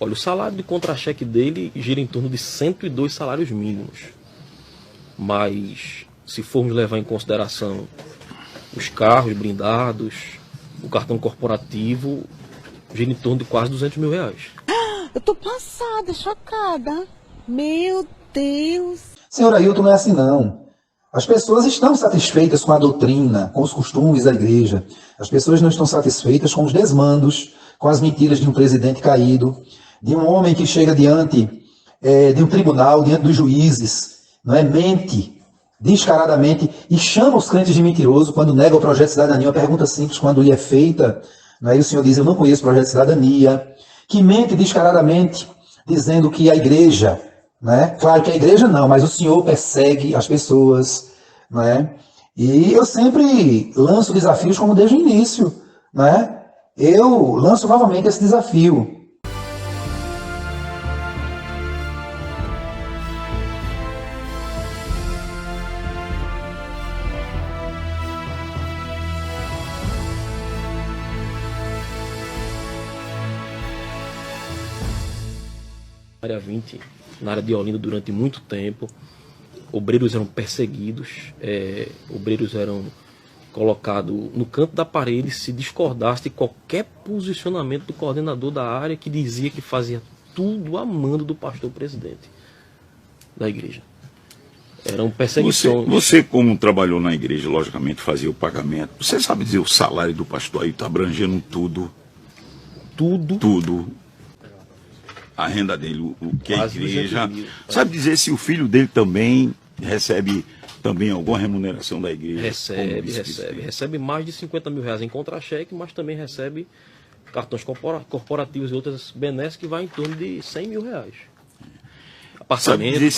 Olha, o salário de contra-cheque dele gira em torno de 102 salários mínimos. Mas, se formos levar em consideração os carros blindados, o cartão corporativo, gira em torno de quase 200 mil reais. Eu tô passada, chocada. Meu Deus. Senhor Ailton, não é assim não. As pessoas estão satisfeitas com a doutrina, com os costumes da igreja. As pessoas não estão satisfeitas com os desmandos, com as mentiras de um presidente caído, de um homem que chega diante de um tribunal, diante dos juízes, não é? Mente descaradamente e chama os crentes de mentiroso quando nega o projeto de cidadania. Uma pergunta simples, quando lhe é feita, não é? E o senhor diz, eu não conheço o projeto de cidadania, que mente descaradamente, dizendo que a igreja, né? Claro que a igreja não, mas o senhor persegue as pessoas, né? E eu sempre lanço desafios como desde o início, né? Eu lanço novamente esse desafio. Área 20, na área de Olinda, durante muito tempo, obreiros eram perseguidos, obreiros eram colocados no canto da parede se discordasse de qualquer posicionamento do coordenador da área que dizia que fazia tudo a mando do pastor presidente da igreja. Eram perseguições. Você, como trabalhou na igreja, logicamente fazia o pagamento, você sabe dizer o salário do pastor aí está abrangendo tudo? Tudo. A renda dele, o que a igreja... Sabe dizer se o filho dele também recebe alguma remuneração da igreja? Recebe mais de 50 mil reais em contra-cheque, mas também recebe cartões corporativos e outras benesses que vai em torno de 100 mil reais. Apartamento dele,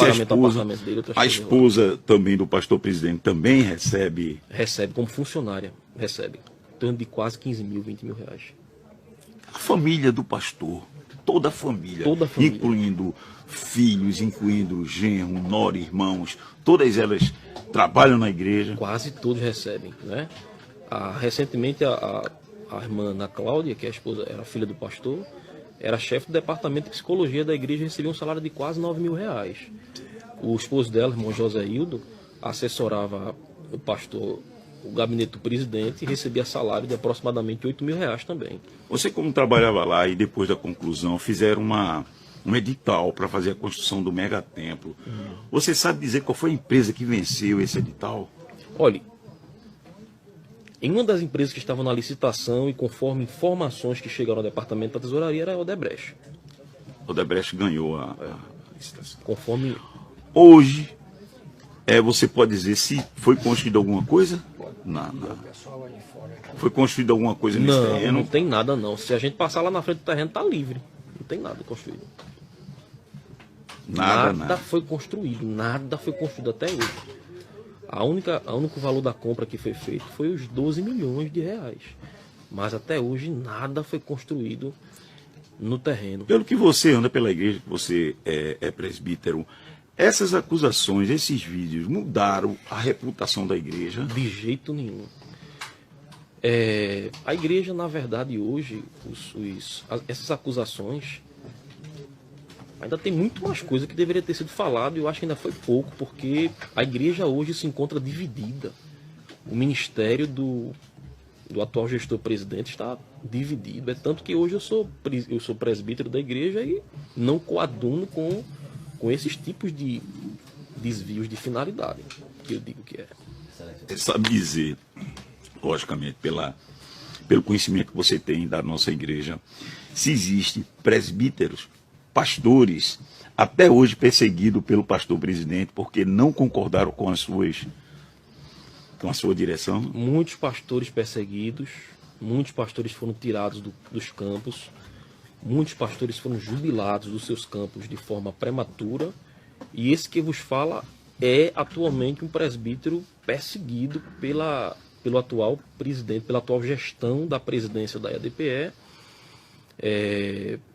a esposa também do pastor presidente também recebe? Recebe como funcionária, recebe em torno de quase 15 mil, 20 mil reais. A família do pastor, toda a família, incluindo filhos, incluindo genro, nora, irmãos, todas elas trabalham na igreja? Quase todos recebem, né? Recentemente a irmã Ana Cláudia, que é a esposa, era filha do pastor, era chefe do departamento de psicologia da igreja e recebia um salário de quase 9 mil reais. O esposo dela, irmão José Hildo, assessorava o pastor, o gabinete do presidente, e recebia salário de aproximadamente 8 mil reais também. Você, como trabalhava lá e depois da conclusão fizeram um edital para fazer a construção do megatemplo, você sabe dizer qual foi a empresa que venceu esse edital? Olha, em uma das empresas que estavam na licitação e conforme informações que chegaram ao departamento da tesouraria era a Odebrecht. Odebrecht ganhou a licitação. Conforme... Hoje, você pode dizer se foi construída alguma coisa? Nada. Foi construído alguma coisa nesse terreno? Não tem nada não. Se a gente passar lá na frente do terreno, está livre. Não tem nada construído. Nada foi construído. Nada foi construído até hoje. O único valor da compra que foi feito foi os 12 milhões de reais. Mas até hoje nada foi construído no terreno. Pelo que você anda pela igreja, que você é presbítero, essas acusações, esses vídeos mudaram a reputação da igreja? De jeito nenhum. A igreja, na verdade, hoje, essas acusações, ainda tem muito mais coisa que deveria ter sido falado e eu acho que ainda foi pouco, porque a igreja hoje se encontra dividida. O ministério do atual gestor-presidente está dividido. É tanto que hoje eu sou presbítero da igreja e não coaduno com esses tipos de desvios de finalidade, que eu digo que é. Você sabe dizer, logicamente, pelo conhecimento que você tem da nossa igreja, se existe presbíteros, pastores, até hoje perseguidos pelo pastor presidente, porque não concordaram com a sua direção? Muitos pastores perseguidos, muitos pastores foram tirados dos campos, muitos pastores foram jubilados dos seus campos de forma prematura, e esse que vos fala é atualmente um presbítero perseguido pelo atual presidente, pela atual gestão da presidência da EADPE.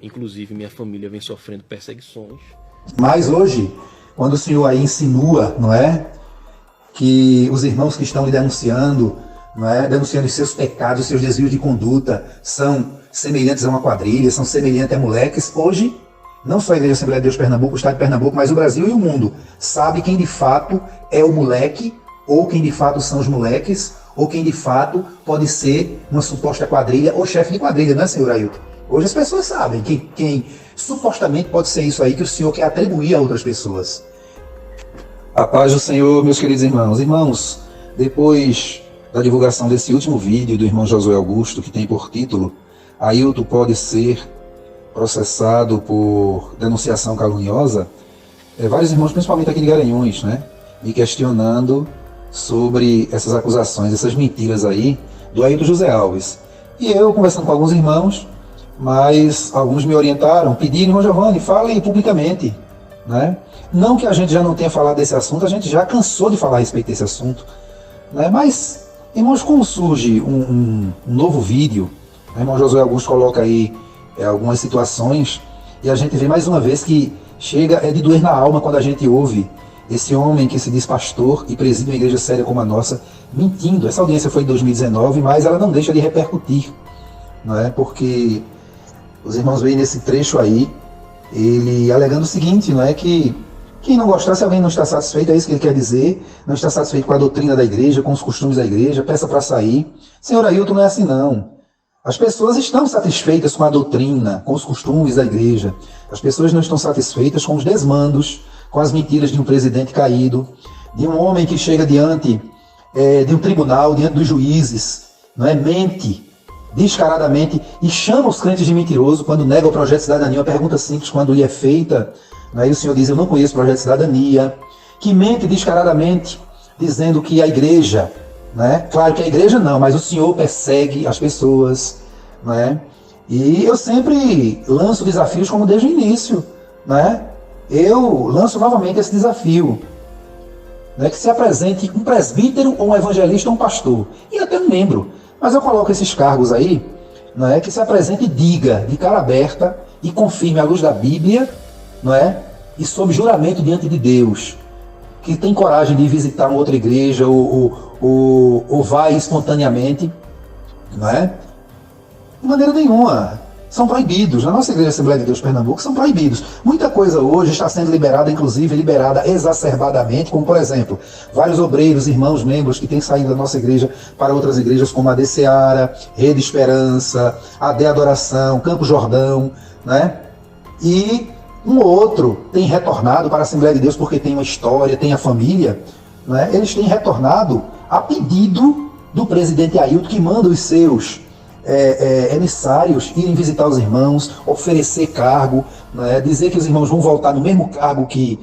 Inclusive minha família vem sofrendo perseguições. Mas hoje, quando o senhor aí insinua, não é, que os irmãos que estão lhe denunciando não é? Denunciando os seus pecados, os seus desvios de conduta, são semelhantes a uma quadrilha, são semelhantes a moleques. Hoje, não só a Igreja Assembleia de Deus Pernambuco, o Estado de Pernambuco, mas o Brasil e o mundo sabe quem de fato é o moleque, ou quem de fato são os moleques, ou quem de fato pode ser uma suposta quadrilha ou chefe de quadrilha, não é, senhor Ailton? Hoje as pessoas sabem quem supostamente pode ser isso aí que o senhor quer atribuir a outras pessoas. A paz do Senhor, meus queridos irmãos. Irmãos, depois da divulgação desse último vídeo do irmão Josué Augusto, que tem por título Ailton pode ser processado por denunciação caluniosa, vários irmãos, principalmente aqui de Garanhuns, né, me questionando sobre essas acusações, essas mentiras aí do Ailton José Alves. E eu, conversando com alguns irmãos, mas alguns me orientaram, pediram, irmão Giovanni, fale publicamente, né? Não que a gente já não tenha falado desse assunto, a gente já cansou de falar a respeito desse assunto, né? Mas, irmãos, como surge um novo vídeo, o irmão Josué Augusto coloca aí algumas situações, e a gente vê mais uma vez que chega de doer na alma quando a gente ouve esse homem que se diz pastor e preside uma igreja séria como a nossa, mentindo. Essa audiência foi em 2019, mas ela não deixa de repercutir, não é? Porque os irmãos veem nesse trecho aí, ele alegando o seguinte, não é? Que quem não gostar, se alguém não está satisfeito, é isso que ele quer dizer, não está satisfeito com a doutrina da igreja, com os costumes da igreja, peça para sair. Senhor Ailton, não é assim não. As pessoas estão satisfeitas com a doutrina, com os costumes da igreja. As pessoas não estão satisfeitas com os desmandos, com as mentiras de um presidente caído, de um homem que chega diante de um tribunal, diante dos juízes, não é? Mente descaradamente e chama os crentes de mentiroso quando nega o projeto de cidadania. Uma pergunta simples, quando lhe é feita, aí o senhor diz, eu não conheço o projeto de cidadania, que mente descaradamente, dizendo que a igreja, né? Claro que a igreja não, mas o senhor persegue as pessoas, né? E eu sempre lanço desafios como desde o início, né? Eu lanço novamente esse desafio, né? Que se apresente um presbítero ou um evangelista ou um pastor, e até um membro, mas eu coloco esses cargos aí, não é? Que se apresente e diga de cara aberta e confirme à luz da Bíblia, não é? E sob juramento diante de Deus, que tem coragem de visitar uma outra igreja ou vai espontaneamente, não é? De maneira nenhuma. São proibidos. Na nossa Igreja Assembleia de Deus Pernambuco são proibidos. Muita coisa hoje está sendo liberada, inclusive liberada exacerbadamente, como por exemplo, vários obreiros, irmãos, membros que têm saído da nossa igreja para outras igrejas como a AD Seara, Rede Esperança, AD Adoração, Campo Jordão, né? E um ou outro tem retornado para a Assembleia de Deus porque tem uma história, tem a família, né? Eles têm retornado a pedido do presidente Ailton, que manda os seus emissários irem visitar os irmãos, oferecer cargo, né? Dizer que os irmãos vão voltar no mesmo cargo que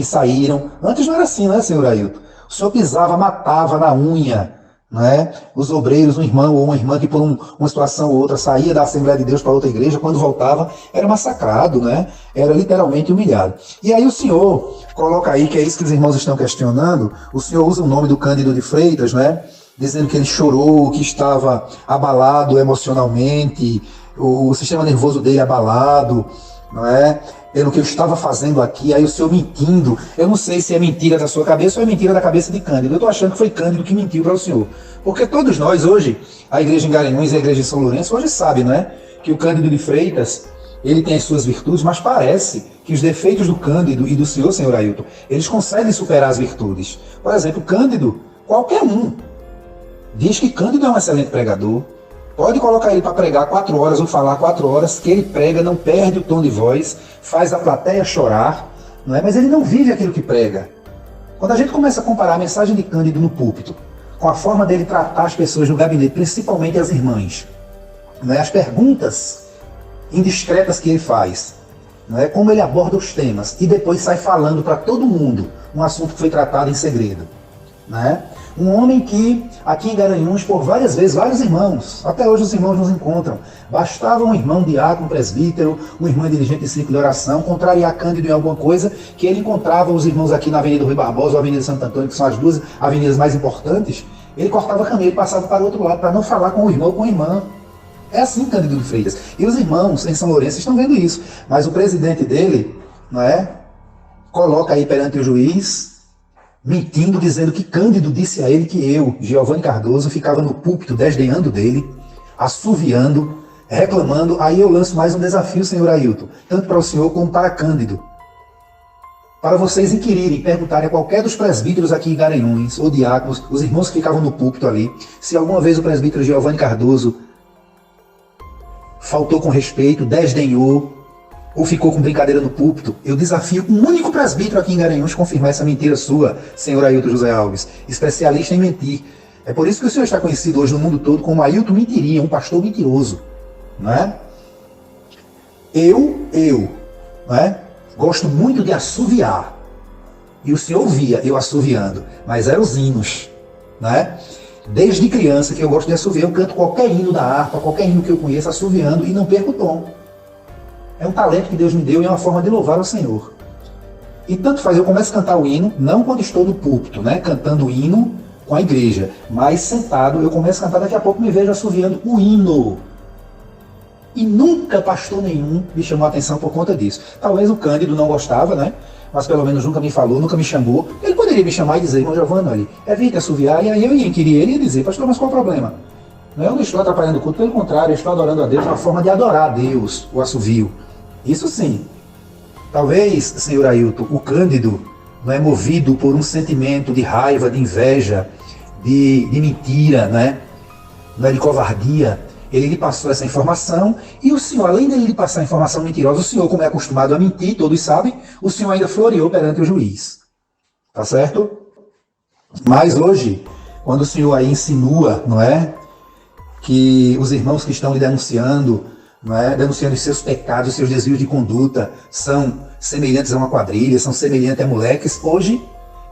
saíram. Antes não era assim, né, senhor Ailton? O senhor pisava, matava na unha, né? Os obreiros, um irmão ou uma irmã que por uma situação ou outra saía da Assembleia de Deus para outra igreja, quando voltava era massacrado, né? Era literalmente humilhado. E aí o senhor coloca aí, que é isso que os irmãos estão questionando, o senhor usa o nome do Cândido de Freitas, né? Dizendo que ele chorou, que estava abalado emocionalmente, o sistema nervoso dele abalado, não é? Pelo que eu estava fazendo aqui, aí o senhor mentindo. Eu não sei se é mentira da sua cabeça ou é mentira da cabeça de Cândido. Eu estou achando que foi Cândido que mentiu para o senhor. Porque todos nós hoje, a igreja em Garanhuns e a igreja em São Lourenço, hoje sabe, não é? Que o Cândido de Freitas, ele tem as suas virtudes, mas parece que os defeitos do Cândido e do senhor Ailton, eles conseguem superar as virtudes. Por exemplo, Cândido, qualquer um diz que Cândido é um excelente pregador. Pode colocar ele para pregar 4 horas ou falar 4 horas, que ele prega, não perde o tom de voz, faz a plateia chorar, não é? Mas ele não vive aquilo que prega. Quando a gente começa a comparar a mensagem de Cândido no púlpito com a forma dele tratar as pessoas no gabinete, principalmente as irmãs, não é? As perguntas indiscretas que ele faz, não é? Como ele aborda os temas e depois sai falando para todo mundo um assunto que foi tratado em segredo, não é? Um homem que, aqui em Garanhuns, por várias vezes, vários irmãos, até hoje os irmãos nos encontram, bastava um irmão diácono, um presbítero, um irmão dirigente de círculo de oração, contrariar Cândido em alguma coisa, que ele encontrava os irmãos aqui na Avenida Rui Barbosa ou Avenida Santo Antônio, que são as duas avenidas mais importantes, ele cortava caminho, ele passava para o outro lado, para não falar com o irmão ou com a irmã. É assim Cândido de Freitas. E os irmãos em São Lourenço estão vendo isso, mas o presidente dele, não é, coloca aí perante o juiz, mentindo, dizendo que Cândido disse a ele que eu, Giovanni Cardoso, ficava no púlpito desdenhando dele, assoviando, reclamando. Aí eu lanço mais um desafio, senhor Ailton, tanto para o senhor como para Cândido, para vocês inquirirem, perguntarem a qualquer dos presbíteros aqui em Garanhuns, ou diáconos, os irmãos que ficavam no púlpito ali, se alguma vez o presbítero Giovanni Cardoso faltou com respeito, desdenhou, ou ficou com brincadeira no púlpito. Eu desafio um único presbítero aqui em Garanhuns confirmar essa mentira sua, senhor Ailton José Alves, especialista em mentir. É por isso que o senhor está conhecido hoje no mundo todo como Ailton Mentiria, um pastor mentiroso. Não é? Não é? Gosto muito de assoviar. E o senhor via eu assoviando, mas eram os hinos. Não é? Desde criança que eu gosto de assoviar, eu canto qualquer hino da harpa, qualquer hino que eu conheço assoviando e não perco o tom. É um talento que Deus me deu e é uma forma de louvar ao Senhor. E tanto faz, eu começo a cantar o hino, não quando estou no púlpito, né, cantando o hino com a igreja, mas sentado eu começo a cantar, daqui a pouco me vejo assoviando o hino. E nunca pastor nenhum me chamou a atenção por conta disso. Talvez o Cândido não gostava, né? Mas pelo menos nunca me falou, nunca me chamou. Ele poderia me chamar e dizer, irmão Giovanni, olha, evite assoviar, e aí eu ia inquirir ele e ia dizer, pastor, mas qual o problema? Eu não estou atrapalhando o culto, pelo contrário, eu estou adorando a Deus, uma forma de adorar a Deus, o assovio. Isso sim. Talvez, senhor Ailton, o Cândido não é movido por um sentimento de raiva, de inveja, de mentira, né? Não é de covardia. Ele lhe passou essa informação e o senhor, além dele lhe passar a informação mentirosa, o senhor, como é acostumado a mentir, todos sabem, o senhor ainda floreou perante o juiz. Tá certo? Mas hoje, quando o senhor aí insinua, não é? Que os irmãos que estão lhe denunciando, não é? Denunciando os seus pecados, os seus desvios de conduta, são semelhantes a uma quadrilha, são semelhantes a moleques, hoje,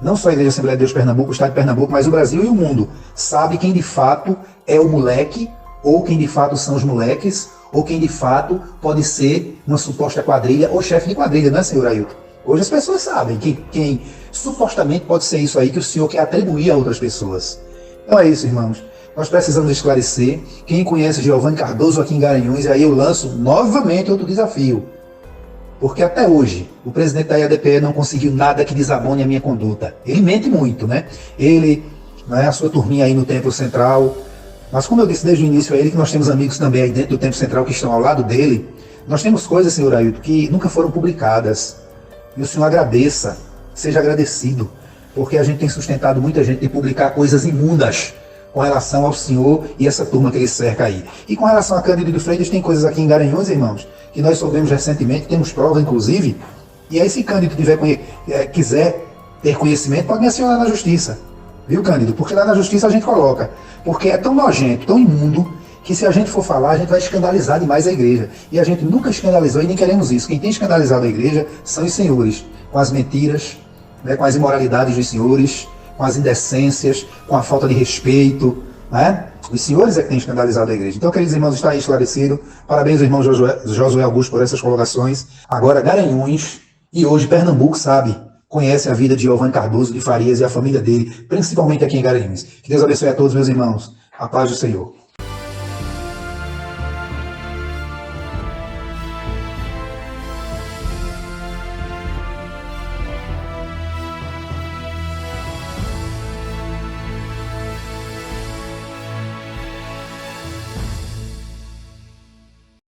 não só a Igreja Assembleia de Deus Pernambuco, o Estado de Pernambuco, mas o Brasil e o mundo, sabe quem de fato é o moleque, ou quem de fato são os moleques, ou quem de fato pode ser uma suposta quadrilha, ou chefe de quadrilha, não é, senhor Ailton? Hoje as pessoas sabem quem supostamente pode ser isso aí que o senhor quer atribuir a outras pessoas. Então é isso, irmãos. Nós precisamos esclarecer. Quem conhece Giovanni Cardoso aqui em Garanhuns, e aí eu lanço novamente outro desafio. Porque até hoje, o presidente da IADPE não conseguiu nada que desabone a minha conduta. Ele mente muito, né? Ele, né, a sua turminha aí no Templo Central. Mas como eu disse desde o início a ele, que nós temos amigos também aí dentro do Templo Central que estão ao lado dele, nós temos coisas, senhor Ailton, que nunca foram publicadas. E o senhor agradeça, seja agradecido, porque a gente tem sustentado muita gente de publicar coisas imundas com relação ao senhor e essa turma que ele cerca aí. E com relação a Cândido de Freitas, tem coisas aqui em Garanhuns, irmãos, que nós soubemos recentemente, temos prova, inclusive, e aí se Cândido quiser ter conhecimento, pode me acionar na justiça. Viu, Cândido? Porque lá na justiça a gente coloca. Porque é tão nojento, tão imundo, que se a gente for falar, a gente vai escandalizar demais a igreja. E a gente nunca escandalizou e nem queremos isso. Quem tem escandalizado a igreja são os senhores, com as mentiras, né, com as imoralidades dos senhores, com as indecências, com a falta de respeito, né? Os senhores é que têm escandalizado a igreja. Então, queridos irmãos, está aí esclarecido. Parabéns ao irmão Josué Augusto por essas colocações. Agora, Garanhuns e hoje Pernambuco, sabe, conhece a vida de Giovanni Cardoso de Farias e a família dele, principalmente aqui em Garanhuns. Que Deus abençoe a todos, meus irmãos. A paz do Senhor.